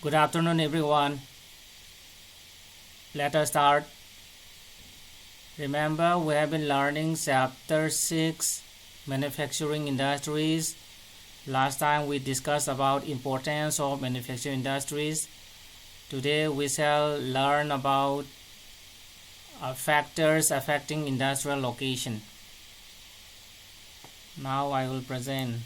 Good afternoon, everyone. Let us start. Remember, we have been learning Chapter 6, Manufacturing Industries. Last time we discussed about importance of manufacturing industries. Today we shall learn about factors affecting industrial location. Now I will present.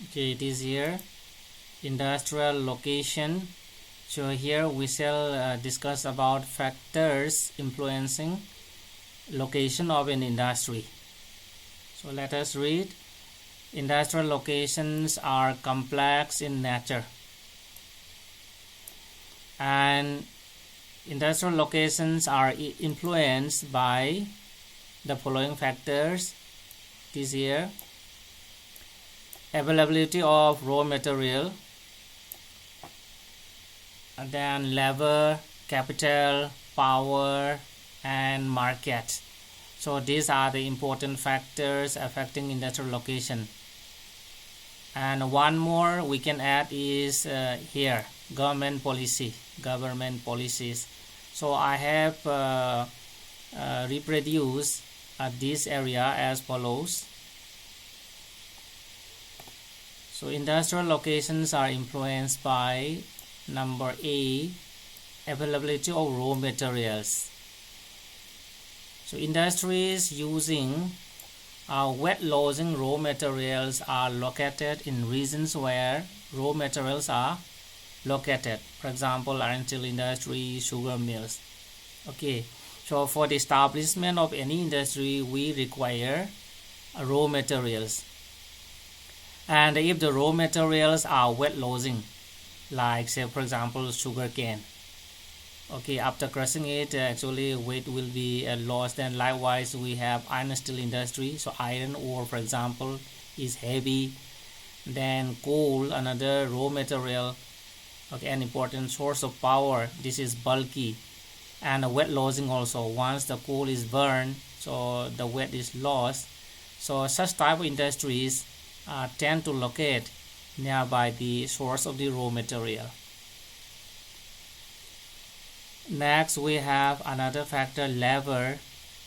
Okay, it is here, industrial location. So here we shall discuss about factors influencing location of an industry. So let us read. Industrial locations are complex in nature, and industrial locations are influenced by the following factors. It is here: availability of raw material, and then labor, capital, power, and market. So these are the important factors affecting industrial location. And one more we can add is here, government policies. So I have reproduced this area as follows. So industrial locations are influenced by number A, availability of raw materials. So industries using wet lodging raw materials are located in regions where raw materials are located. For example, iron steel industry, sugar mills. Okay, so for the establishment of any industry, we require raw materials. And if the raw materials are wet lodging, like say for example sugar cane, okay, after crushing it actually weight will be lost. Then likewise we have iron steel industry, so iron ore for example is heavy. Then coal, another raw material, okay, an important source of power, this is bulky. And wet lodging also, once the coal is burned, so the wet is lost. So such type of industries tend to locate nearby the source of the raw material. Next we have another factor, labor.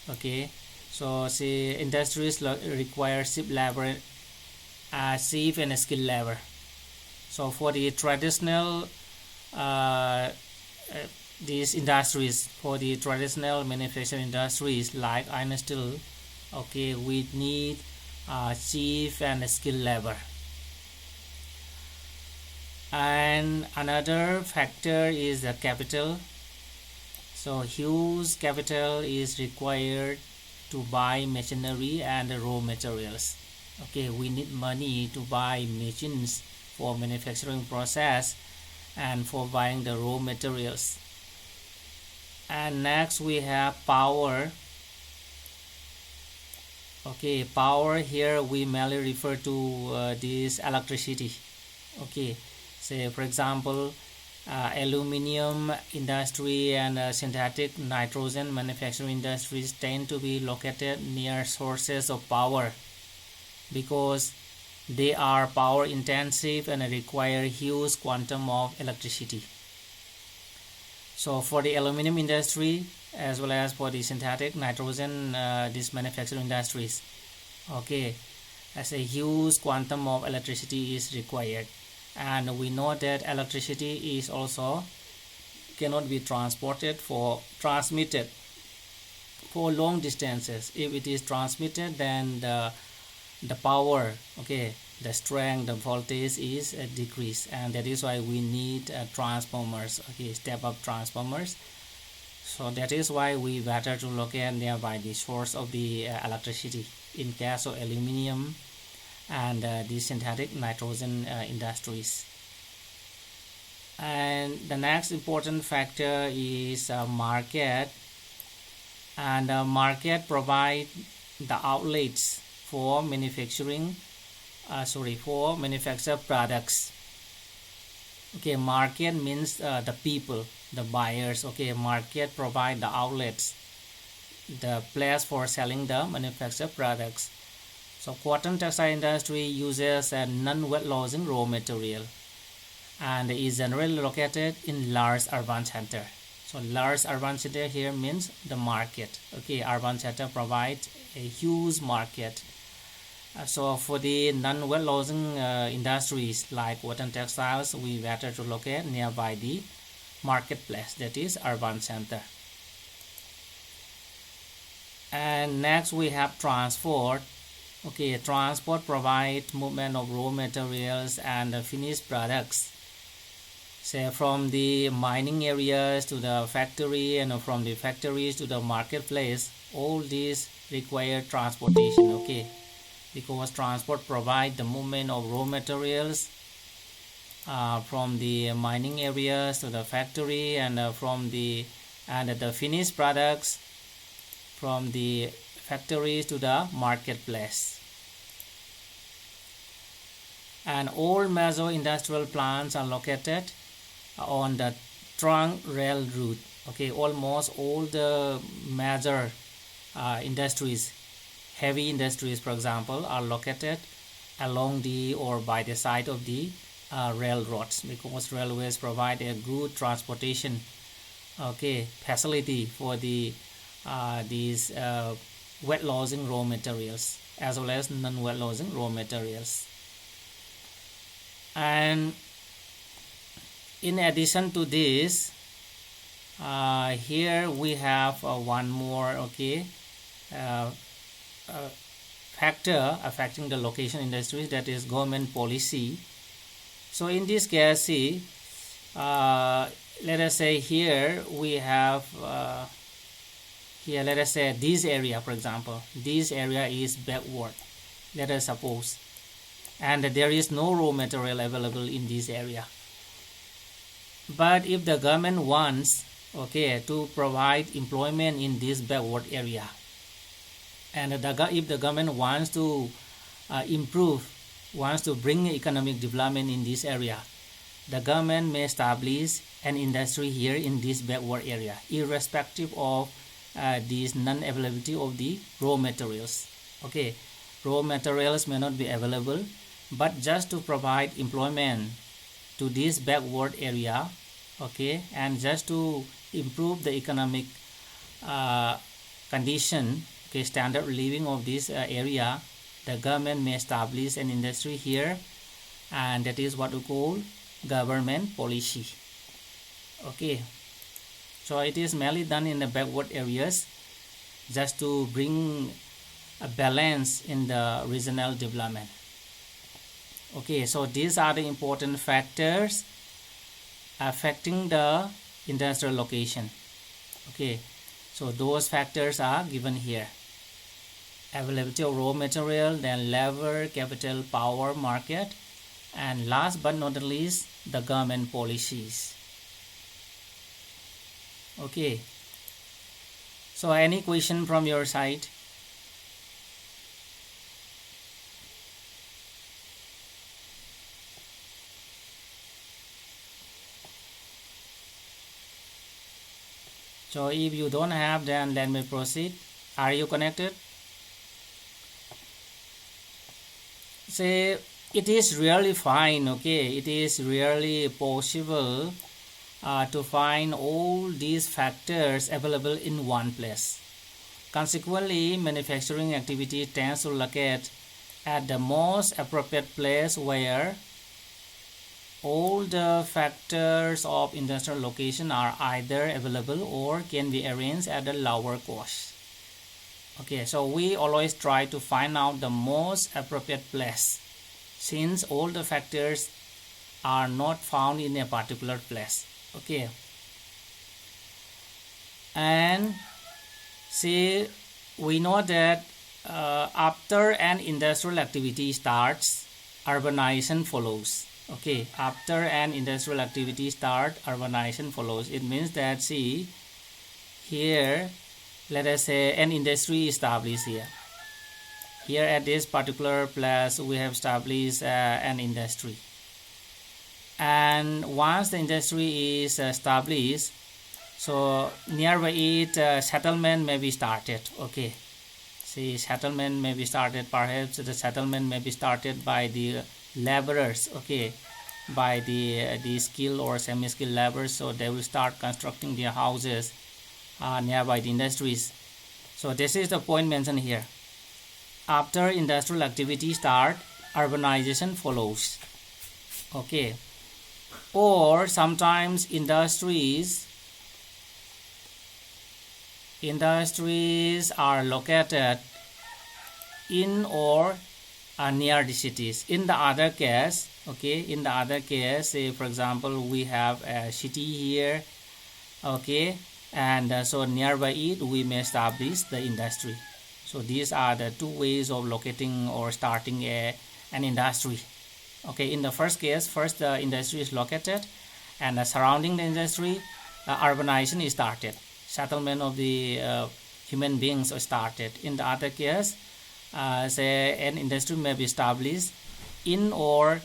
Okay, so see, industries require cheap labor, cheap and skilled labor. So for the traditional these industries, for the traditional manufacturing industries like iron steel, okay, we need cheap and skilled labor. And another factor is the capital. So huge capital is required to buy machinery and raw materials. Okay, we need money to buy machines for manufacturing process and for buying the raw materials. And next we have power. Okay, power here we mainly refer to this electricity. Okay, say for example aluminum industry and synthetic nitrogen manufacturing industries tend to be located near sources of power because they are power intensive and require huge quantum of electricity. So for the aluminum industry as well as for the synthetic nitrogen, these manufacturing industries, okay, as a huge quantum of electricity is required. And we know that electricity is also cannot be transmitted for long distances. If it is transmitted, then the power, okay, the strength, the voltage is decreased, and that is why we need transformers, okay, step up transformers. So that is why we better to locate nearby the source of the electricity in case of aluminum and the synthetic nitrogen industries. And the next important factor is market. And market provide the outlets for manufacturing for manufactured products. Okay, market means the people, the buyers. Okay, market provide the outlets, the place for selling the manufactured products. So cotton textile industry uses a non-wet losing raw material and is generally located in large urban center. So large urban center here means the market. Okay, urban center provides a huge market. So for the non-wet losing industries like cotton textiles, we better to locate nearby the marketplace, that is urban center. And next we have transport. Okay, transport provides movement of raw materials and finished products, say from the mining areas to the factory, and from the factories to the marketplace. All these require transportation. Okay, because transport provide the movement of raw materials from the mining areas to the factory, and from the finished products from the factories to the marketplace. And all major industrial plants are located on the trunk rail route. Okay, almost all the major industries, heavy industries for example, are located along the or by the side of the railroads, because railways provide a good transportation facility for the these wet losing raw materials as well as non-wet losing raw materials. And in addition to this, here we have one more factor affecting the location industries, that is government policy. So in this case, see, let us say here we have here let us say this area, for example, this area is backward, let us suppose, and there is no raw material available in this area. But if the government wants to provide employment in this backward area, and if the government wants to wants to bring economic development in this area, the government may establish an industry here in this backward area, irrespective of this non-availability of the raw materials. Okay, raw materials may not be available, but just to provide employment to this backward area, and just to improve the economic condition, standard living of this area, the government may establish an industry here, and that is what we call government policy. Okay, so it is mainly done in the backward areas just to bring a balance in the regional development. Okay, so these are the important factors affecting the industrial location. Okay, so those factors are given here: availability of raw material, then labor, capital, power, market, and last but not least, the government policies. Okay, so any question from your side? So if you don't have, then let me proceed. Are you connected? Say it is really fine. Okay, it is really possible to find all these factors available in one place. Consequently, manufacturing activity tends to locate at the most appropriate place where all the factors of industrial location are either available or can be arranged at a lower cost. Okay, so we always try to find out the most appropriate place, since all the factors are not found in a particular place. Okay, and see, we know that after an industrial activity starts, urbanization follows. Okay, after an industrial activity start, urbanization follows. It means that, see here, let us say an industry established here. Here at this particular place we have established an industry, and once the industry is established, so nearby it settlement may be started. Okay, see, settlement may be started. Perhaps the settlement may be started by the laborers, okay, by the skilled or semi-skilled laborers. So they will start constructing their houses nearby the industries. So this is the point mentioned here. After industrial activity start, urbanization follows. Okay, or sometimes industries are located in or near the cities. In the other case, okay, in the other case, say for example we have a city here, okay, and so nearby it we may establish the industry. So these are the two ways of locating or starting an industry. Okay, in the first case, first the industry is located, and surrounding the industry, urbanization is started. Settlement of the human beings are started. In the other case, say an industry may be established in or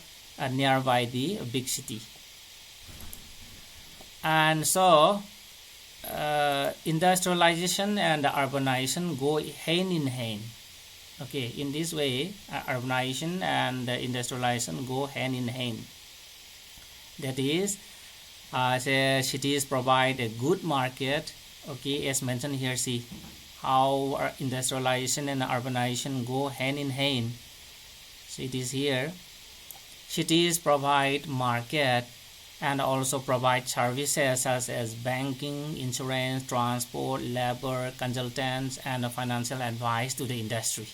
nearby the big city. And so industrialization and urbanization go hand in hand. Okay, in this way urbanization and industrialization go hand in hand. That is, say cities provide a good market. Okay, as mentioned here, see how industrialization and urbanization go hand in hand. So it is here, cities provide market and also provide services such as banking, insurance, transport, labor, consultants, and financial advice to the industry.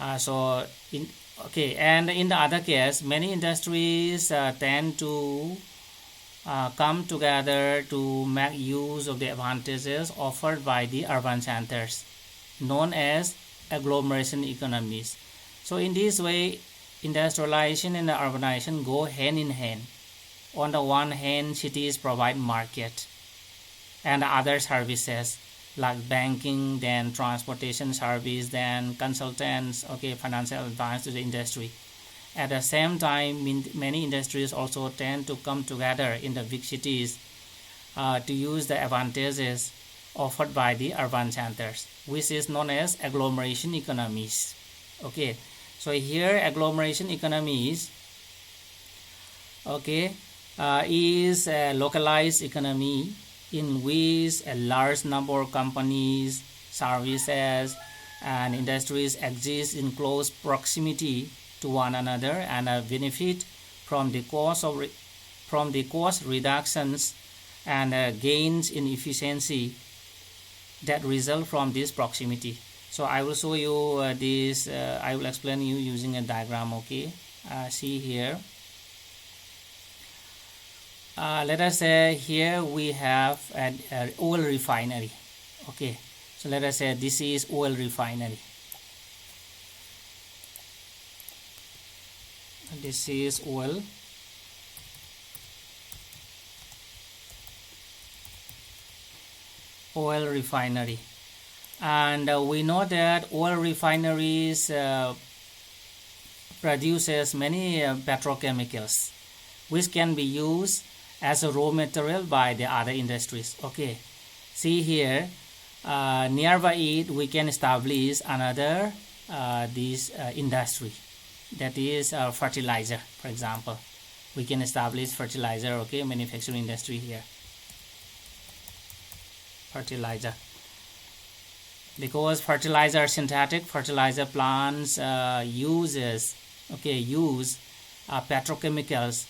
Okay, and in the other case, many industries tend to come together to make use of the advantages offered by the urban centers, known as agglomeration economies. So in this way, industrialization and urbanization go hand in hand. On the one hand, cities provide market and other services like banking, then transportation service, then consultants, okay, financial advice to the industry. At the same time, many industries also tend to come together in the big cities to use the advantages offered by the urban centers, which is known as agglomeration economies. Okay, so here agglomeration economies, okay, is a localized economy in which a large number of companies, services, and industries exist in close proximity to one another and benefit from the cost reductions and gains in efficiency that result from this proximity. So I will show you this. I will explain you using a diagram. Okay, see here. Let us say here we have an oil refinery. Okay, so let us say this is oil refinery. This is oil refinery, and we know that oil refineries produces many petrochemicals which can be used as a raw material by the other industries. Okay, see here, nearby it we can establish another this industry, that is fertilizer. For example, we can establish fertilizer, okay, manufacturing industry here, fertilizer, because fertilizer, synthetic fertilizer plants use petrochemicals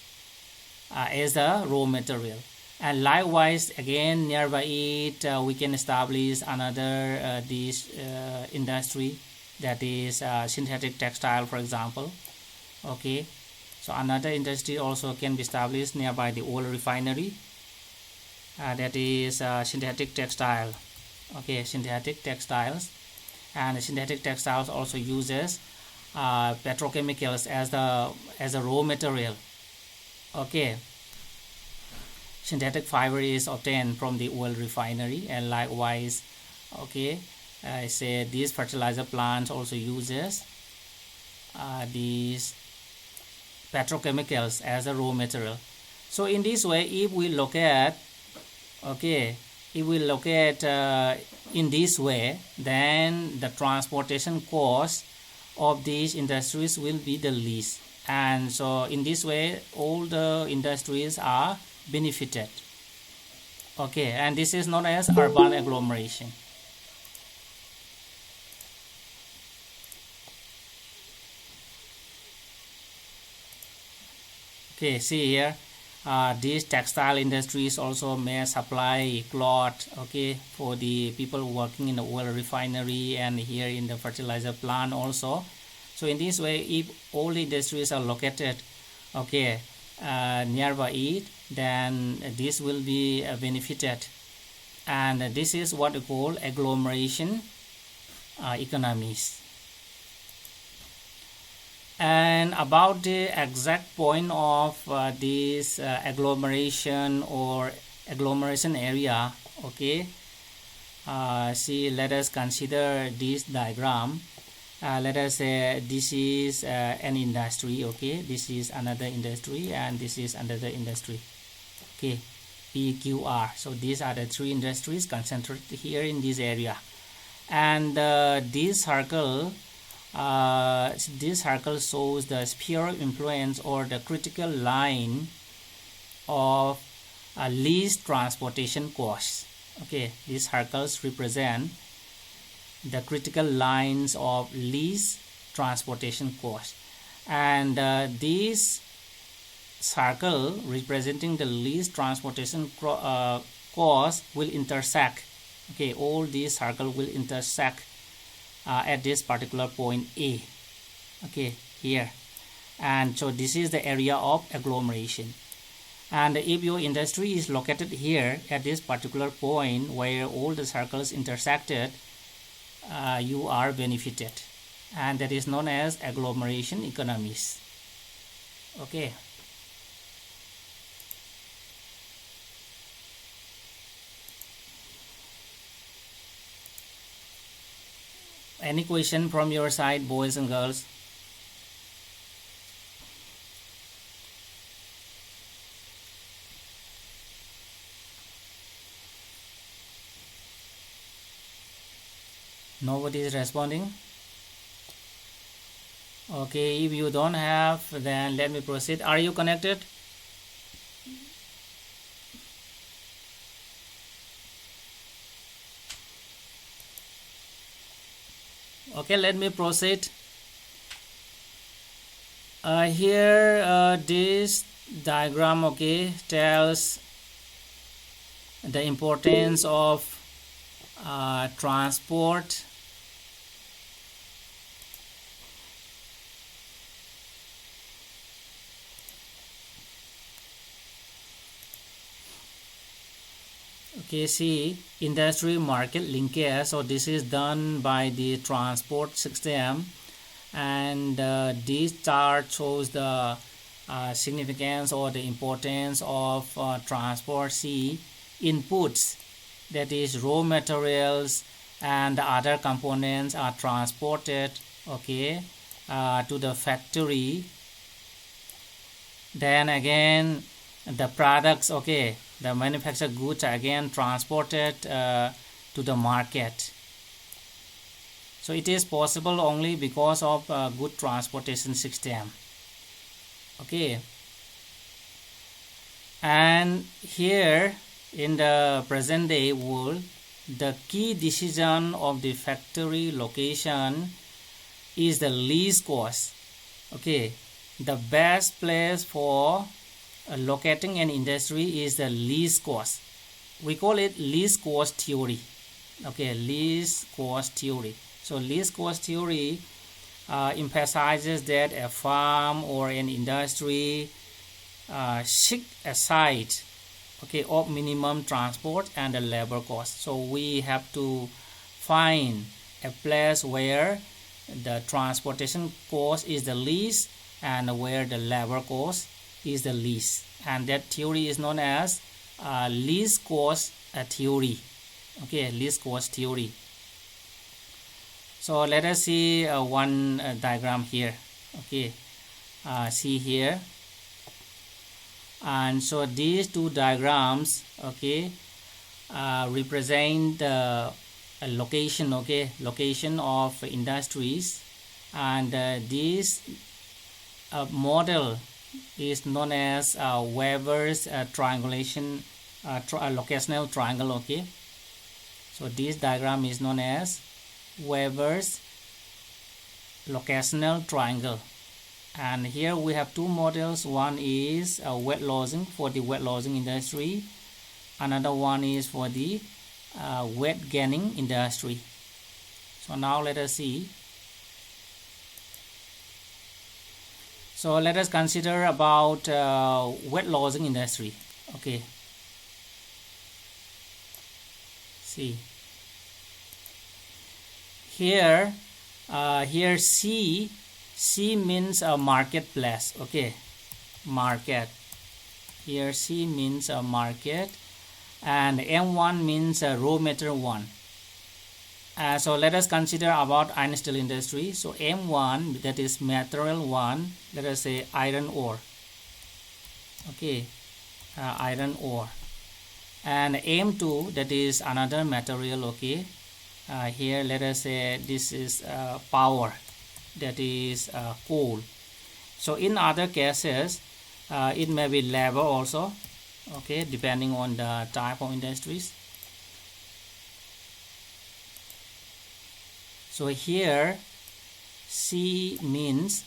as a raw material. And likewise, again, nearby it we can establish another this industry, that is synthetic textile, for example. Okay, so another industry also can be established nearby the oil refinery, that is synthetic textile. Okay, synthetic textiles, and synthetic textiles also uses petrochemicals as a raw material. Okay, synthetic fiber is obtained from the oil refinery, and likewise, okay, I say these fertilizer plants also uses these petrochemicals as a raw material. So in this way, if we look at, okay, if we look at in this way, then the transportation cost of these industries will be the least, and so in this way all the industries are benefited. Okay, and this is known as urban agglomeration. Okay, see here, these textile industries also may supply cloth, okay, for the people working in the oil refinery and here in the fertilizer plant also. So in this way, if all the industries are located, okay, nearby it, then this will be benefited, and this is what we call agglomeration economies. And about the exact point of this agglomeration or agglomeration area, okay, see, let us consider this diagram. Let us say this is an industry, okay, this is another industry, and this is another industry, okay, PQR. So these are the three industries concentrated here in this area, and this circle shows the sphere of influence or the critical line of least transportation costs. Okay, these circles represent the critical lines of least transportation cost, and this circle representing the least transportation cost will intersect. Okay, all these circles will intersect at this particular point A, okay, here, and so this is the area of agglomeration. And if your industry is located here at this particular point where all the circles intersected, you are benefited, and that is known as agglomeration economies. Okay. Any question from your side, boys and girls? Nobody is responding. Okay, if you don't have, then let me proceed. Are you connected? Okay, let me proceed. Here this diagram, okay, tells the importance of transport Okay, see, industry market linkage. So this is done by the transport system, and this chart shows the significance or the importance of transport. See, inputs, that is raw materials and the other components, are transported, okay, to the factory. Then again the products, okay, the manufactured goods are again transported to the market. So it is possible only because of good transportation system. Okay, and here in the present day world, the key decision of the factory location is the least cost. Okay, the best place for locating an industry is the least cost. We call it least cost theory. Okay, least cost theory. So least cost theory emphasizes that a farm or an industry seek a site, okay, of minimum transport and the labor cost. So we have to find a place where the transportation cost is the least and where the labor cost is the least, and that theory is known as least cost theory. Okay, least cost theory. So let us see one diagram here. Okay, see here, and so these two diagrams, okay, represent the location, okay, location of industries, and this model is known as Weber's triangulation locational triangle. Okay, so this diagram is known as Weber's locational triangle, and here we have two models. One is wet lodging for the wet lodging industry, another one is for the wet gaining industry. So now let us see. So let us consider about wet lodging industry. Okay, see here, here C means a marketplace. Okay, market. Here C means a market, and M1 means raw material 1. So let us consider about iron steel industry. So M1, that is material 1, let us say iron ore. Okay, iron ore. And M2, that is another material. Okay, here let us say this is power, that is coal. So in other cases it may be labor also. Okay, depending on the type of industries. So here C means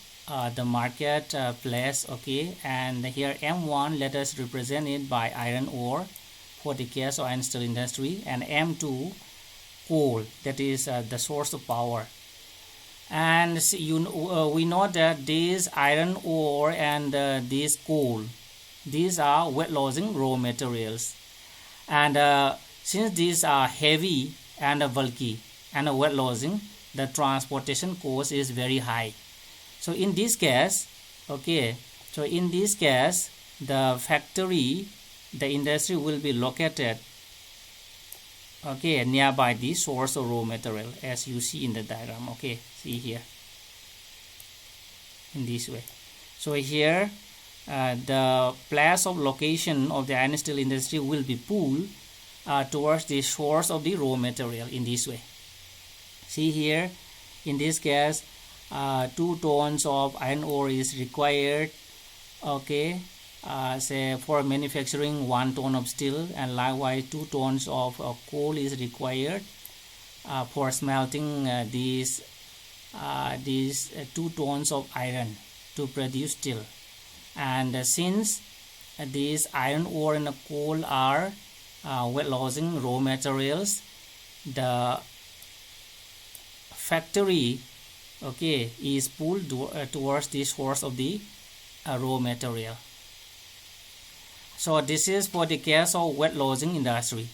the market place. Okay, and here M1, let us represent it by iron ore for the case of iron steel industry, and M2 coal, that is the source of power. And we know that this iron ore and this coal, these are wet lodging raw materials, and since these are heavy and bulky and wet lodging, the transportation cost is very high. So in this case, okay, so in this case the factory, the industry will be located, okay, nearby the source of raw material, as you see in the diagram. Okay, see here in this way. So here the place of location of the iron steel industry will be pulled towards the source of the raw material in this way. See here, in this case 2 tons of iron ore is required. Okay, say for manufacturing 1 ton of steel, and likewise 2 tons of coal is required for smelting these 2 tons of iron to produce steel. And since these iron ore and coal are wet lodging raw materials, the factory, okay, is pulled towards the source of the raw material. So this is for the case of wet lodging industry.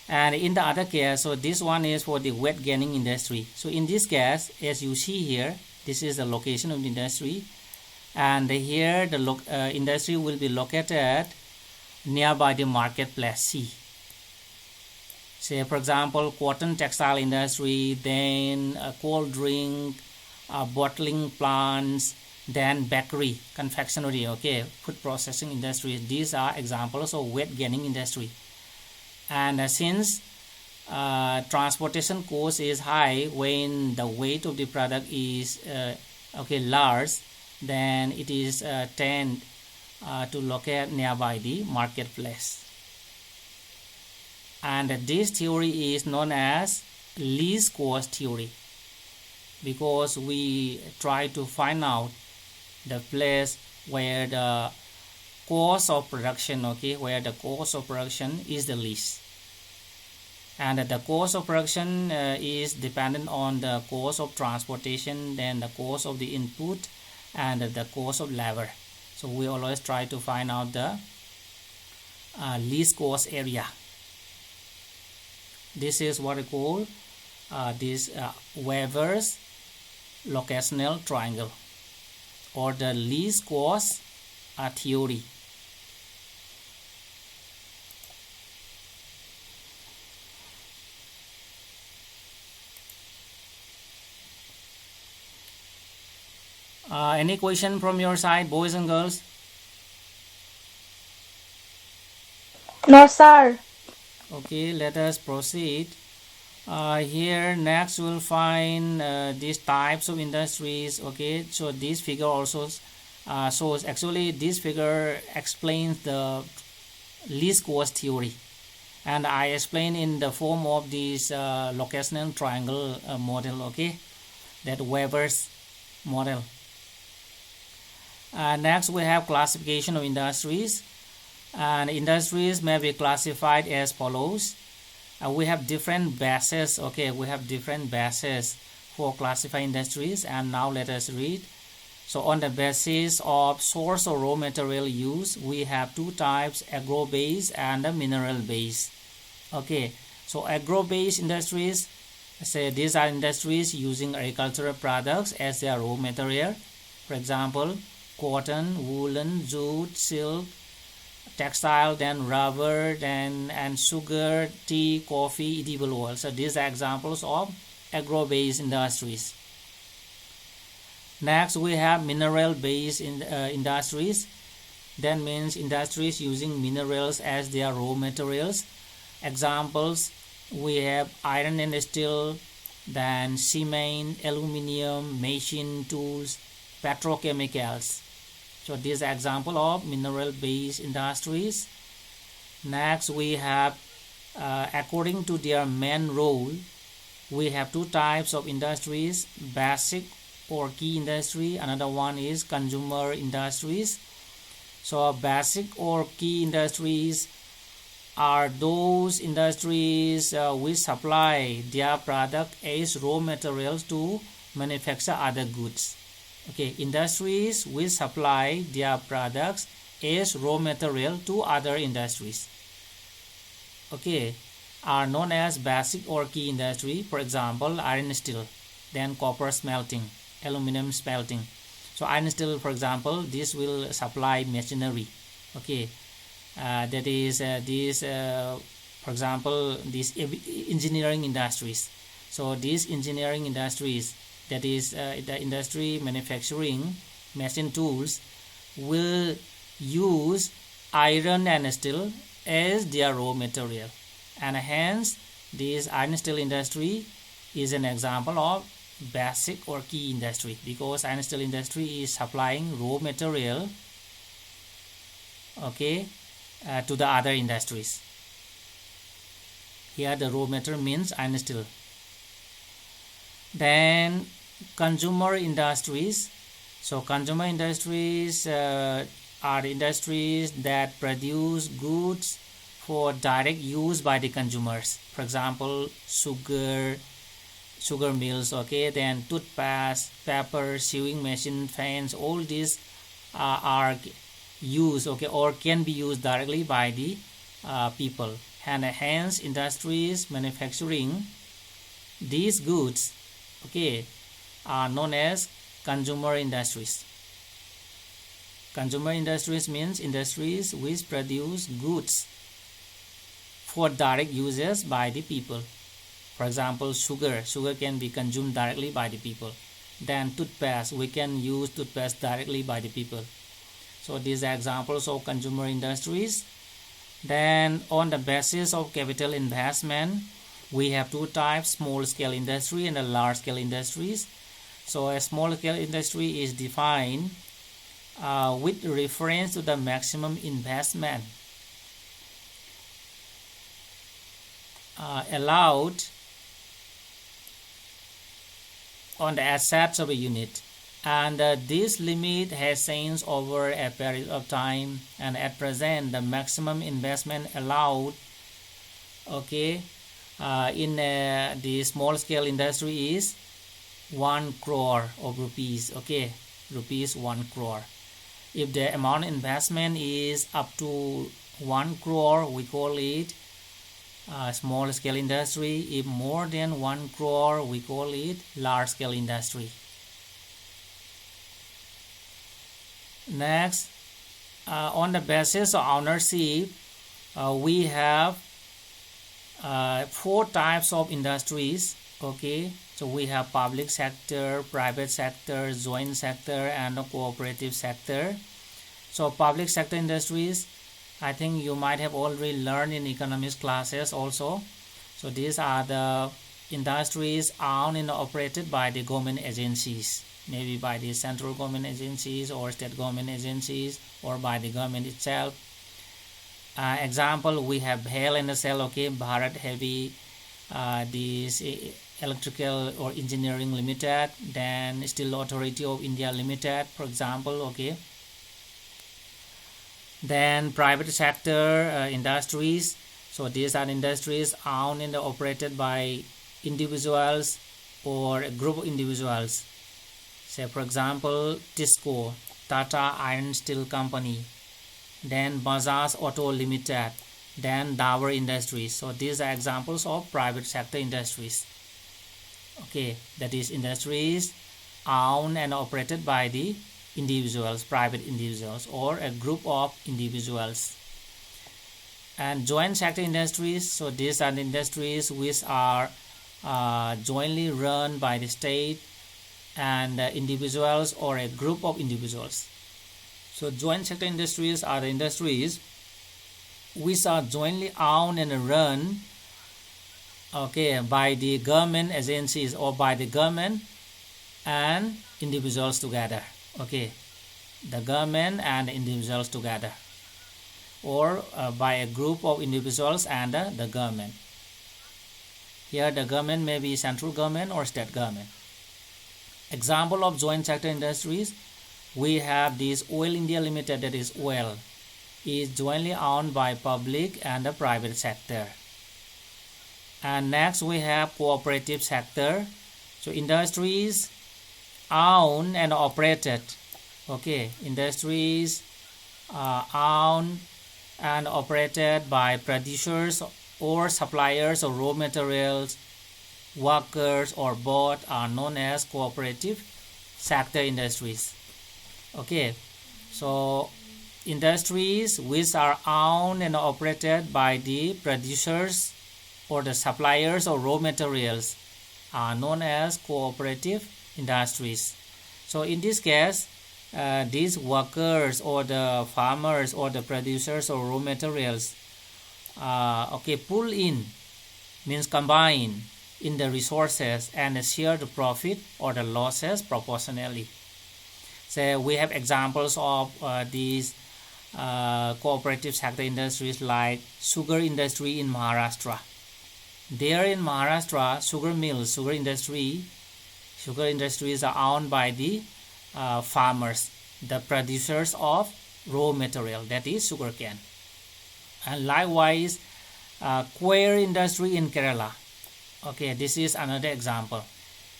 And in the other case, so this one is for the wet gaining industry. So in this case, as you see here, this is the location of the industry, and here the industry will be located nearby the marketplace C. Say for example cotton textile industry, then cold drink, bottling plants, then bakery, confectionery, okay, food processing industry. These are examples of wet gaining industry. And since transportation cost is high when the weight of the product is okay, large, then it is tend to locate nearby the marketplace. And this theory is known as least cost theory, because we try to find out the place where the cost of production, okay, where the cost of production is the least. And the cost of production is dependent on the cost of transportation, then the cost of the input, and the cost of labor. So we always try to find out the least cost area. This is what I call this Weber's locational triangle or the least cost theory. Any question from your side, boys and girls? No, sir. Okay, let us proceed. Here next we'll find these types of industries. Okay, so this figure also shows, actually this figure explains the least cost theory, and I explain in the form of this locational triangle model. Okay, that Weber's model. Next we have classification of industries, and industries may be classified as follows. We have different bases. Okay, we have different bases for classifying industries, and now let us read. So on the basis of source or raw material use, we have two types, agro-based and mineral-based. Okay, so agro-based industries, say these are industries using agricultural products as their raw material. For example, cotton, woolen, jute, silk, textile, then rubber, and sugar, tea, coffee, edible oil. So these are examples of agro-based industries. Next we have mineral-based industries. That means industries using minerals as their raw materials. Examples, we have iron and steel, then cement, aluminium, machine tools, petrochemicals. So this is an example of mineral-based industries. Next we have according to their main role, we have two types of industries, basic or key industry. Another one is consumer industries. So basic or key industries are those industries which supply their product as raw materials to manufacture other goods. Okay, industries which supply their products as raw material to other industries, okay, are known as basic or key industry. For example, iron steel, then copper smelting, aluminum smelting. So iron steel, for example, this will supply machinery. Okay, that is for example, these engineering industries. So these engineering industries, that is the industry manufacturing machine tools, will use iron and steel as their raw material, and hence this iron steel industry is an example of basic or key industry, because iron steel industry is supplying raw material, okay, to the other industries. Here the raw material means iron steel. Then consumer industries. So consumer industries are industries that produce goods for direct use by the consumers. For example, sugar mills, okay, then toothpaste, paper, sewing machine, fans, all these are used, okay, or can be used directly by the people, and hence industries manufacturing these goods, okay, are known as consumer industries. Consumer industries means industries which produce goods for direct uses by the people. For example, sugar can be consumed directly by the people. Then toothpaste, we can use toothpaste directly by the people. So these are examples of consumer industries. Then on the basis of capital investment, we have two types, small scale industry and a large scale industries. So a small scale industry is defined with reference to the maximum investment allowed on the assets of a unit, and this limit has changed over a period of time, and at present the maximum investment allowed, okay, in the small scale industry is 1 crore of rupees, okay, rupees 1 crore. If the amount investment is up to 1 crore, we call it small scale industry. If more than 1 crore, we call it large scale industry. Next, on the basis of ownership, we have 4 types of industries. Okay, so we have public sector, private sector, joint sector, and a cooperative sector. So public sector industries, I think you might have already learned in economics classes also. So these are the industries owned and operated by the government agencies, maybe by the central government agencies or state government agencies or by the government itself. Example, we have BHEL and SL, okay, Bharat Heavy, this Electrical or Engineering Limited, then Steel Authority of India Limited, for example, okay. Then private sector industries, so these are industries owned and operated by individuals or a group of individuals. Say for example, TISCO, Tata Iron Steel Company, then Bajaj Auto Limited, then Dower Industries. So these are examples of private sector industries. Okay, that is industries owned and operated by the individuals, private individuals or a group of individuals. And joint sector industries, so these are the industries which are jointly run by the state and individuals or a group of individuals. So joint sector industries are the industries which are jointly owned and run, okay, by the government agencies or by the government and individuals together. Okay, the government and individuals together, or by a group of individuals and the government. Here the government may be central government or state government. Example of joint sector industries, we have this Oil India Limited, that is oil, is jointly owned by public and the private sector. And next we have cooperative sector, so industries owned and operated, okay, industries owned and operated by producers or suppliers of raw materials, workers, or both are known as cooperative sector industries. Okay, so industries which are owned and operated by the producers or the suppliers of raw materials are known as cooperative industries. So in this case, these workers or the farmers or the producers of raw materials, okay, pull in means combine in the resources and share the profit or the losses proportionally. So we have examples of these cooperative sector industries like sugar industry in Maharashtra. There in Maharashtra, sugar mills, sugar industries are owned by the farmers, the producers of raw material, that is sugarcane. And likewise, coir industry in Kerala. Okay, this is another example.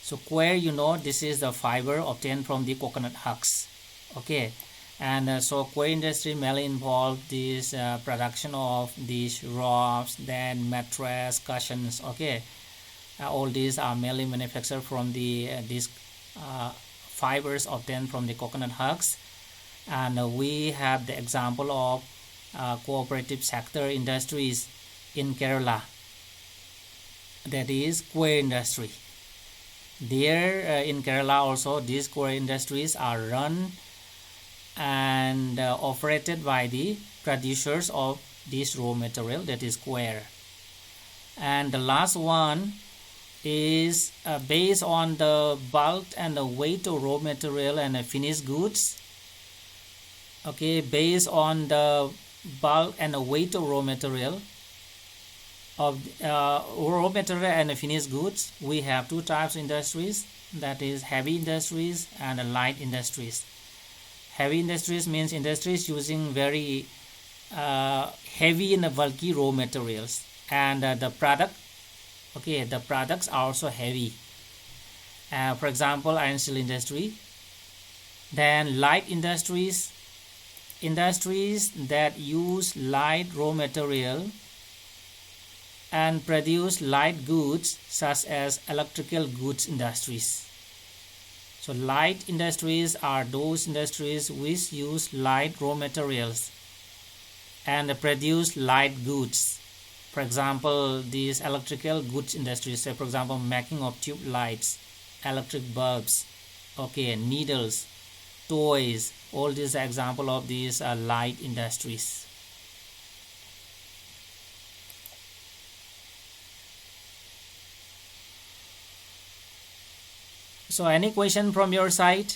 So coir, you know, this is the fiber obtained from the coconut husks. Okay, and so coir industry mainly involved this production of these ropes, then mattress, cushions. Okay, all these are mainly manufactured from the these fibers obtained from the coconut husks. And we have the example of cooperative sector industries in Kerala, that is coir industry. There in Kerala also, these coir industries are run and operated by the producers of this raw material, that is coir. And the last one is based on the bulk and the weight of raw material and finished goods. Okay, based on the bulk and the weight of raw material and finished goods, we have 2 types of industries, that is heavy industries and light industries. Heavy industries means industries using very heavy and bulky raw materials, and the products are also heavy. For example, iron steel industry. Then light industries that use light raw material and produce light goods, such as electrical goods industries. So light industries are those industries which use light raw materials and produce light goods. For example, these electrical goods industries, say for example making of tube lights, electric bulbs, okay, needles, toys, all these are example of these light industries. So any question from your side?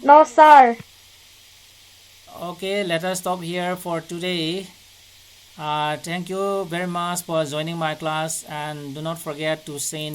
No, sir. Okay, let us stop here for today. Thank you very much for joining my class, and do not forget to send